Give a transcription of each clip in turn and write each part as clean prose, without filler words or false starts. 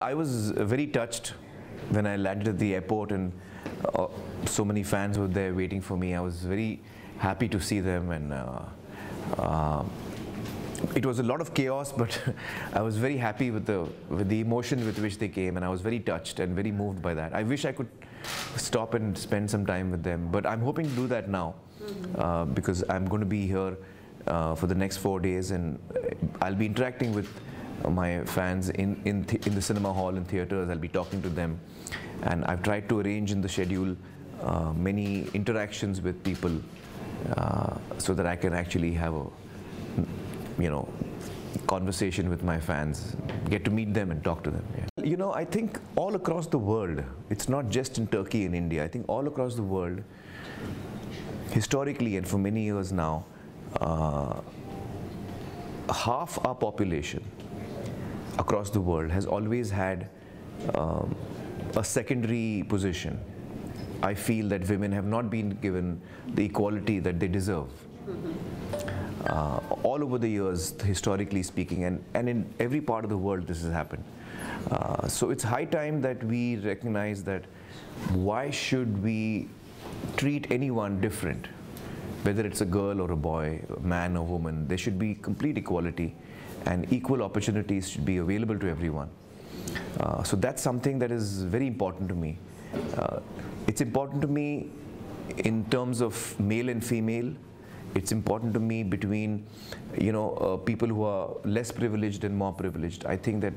I was very touched when I landed at the airport and so many fans were there waiting for me. I was very happy to see them, and it was a lot of chaos, but I was very happy with the emotion with which they came, and I was very touched and very moved by that. I wish I could stop and spend some time with them, but I'm hoping to do that now because I'm going to be here for the next 4 days, and I'll be interacting with my fans in the cinema hall and theaters. I'll be talking to them, and I've tried to arrange in the schedule many interactions with people so that I can actually have a conversation with my fans, get to meet them and talk to them. Yeah. I think all across the world, it's not just in Turkey and India, I think all across the world, historically and for many years now, half our population across the world has always had a secondary position. I feel that women have not been given the equality that they deserve. All over the years, historically speaking, and in every part of the world this has happened. So it's high time that we recognize that why should we treat anyone different, whether it's a girl or a boy, a man or woman. There should be complete equality, and equal opportunities should be available to everyone. So that's something that is very important to me. It's important to me in terms of male and female. It's important to me between, people who are less privileged and more privileged. I think that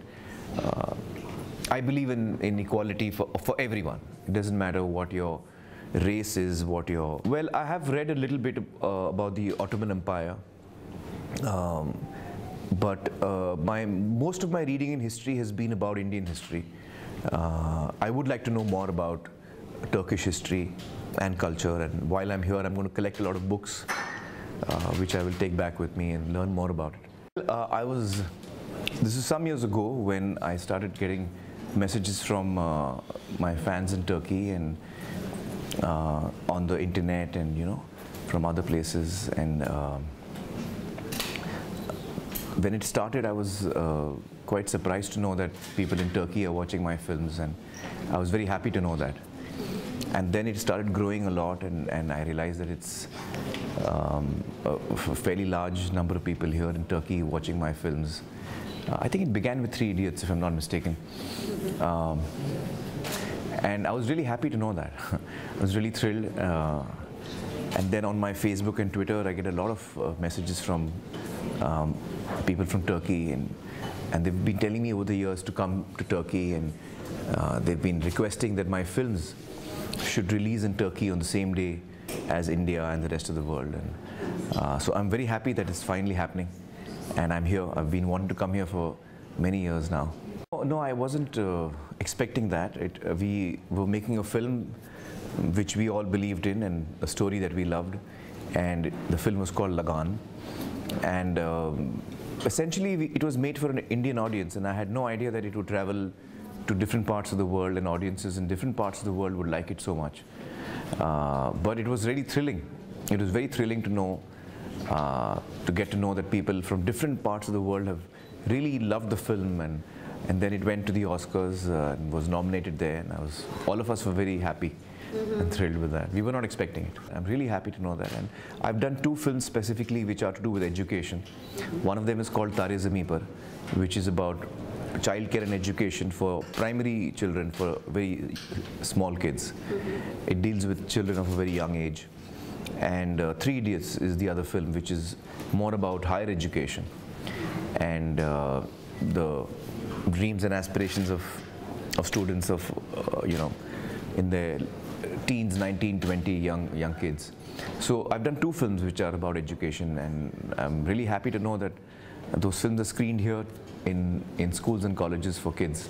I believe in equality for everyone. It doesn't matter what your race is, Well, I have read a little bit about the Ottoman Empire, but most of my reading in history has been about Indian history. I would like to know more about Turkish history and culture, and while I'm here, I'm going to collect a lot of books which I will take back with me and learn more about it. This is some years ago when I started getting messages from my fans in Turkey and on the internet and from other places, and when it started I was quite surprised to know that people in Turkey are watching my films, and I was very happy to know that. And then it started growing a lot, and I realized that it's a fairly large number of people here in Turkey watching my films. I think it began with Three Idiots, if I'm not mistaken. And I was really happy to know that. I was really thrilled. And then on my Facebook and Twitter, I get a lot of messages from people from Turkey, and they've been telling me over the years to come to Turkey, and they've been requesting that my films should release in Turkey on the same day as India and the rest of the world. And so I'm very happy that it's finally happening, and I'm here. I've been wanting to come here for many years now. No, I wasn't expecting that. We were making a film which we all believed in, and a story that we loved, and the film was called Lagan, and essentially it was made for an Indian audience, and I had no idea that it would travel to different parts of the world, and audiences in different parts of the world would like it so much. But it was really thrilling. It was very thrilling to know, to get to know that people from different parts of the world have really loved the film, and then it went to the Oscars and was nominated there, and all of us were very happy and thrilled with that. We were not expecting it. I'm really happy to know that. And I've done 2 films specifically which are to do with education. One of them is called Tare Zameen Par, which is about childcare and education for primary children, for very small kids. It deals with children of a very young age. And Three Idiots is the other film, which is more about higher education and the dreams and aspirations of students of in their teens, 19, 20, young kids. So I've done 2 films which are about education, and I'm really happy to know that those films are screened here in schools and colleges for kids.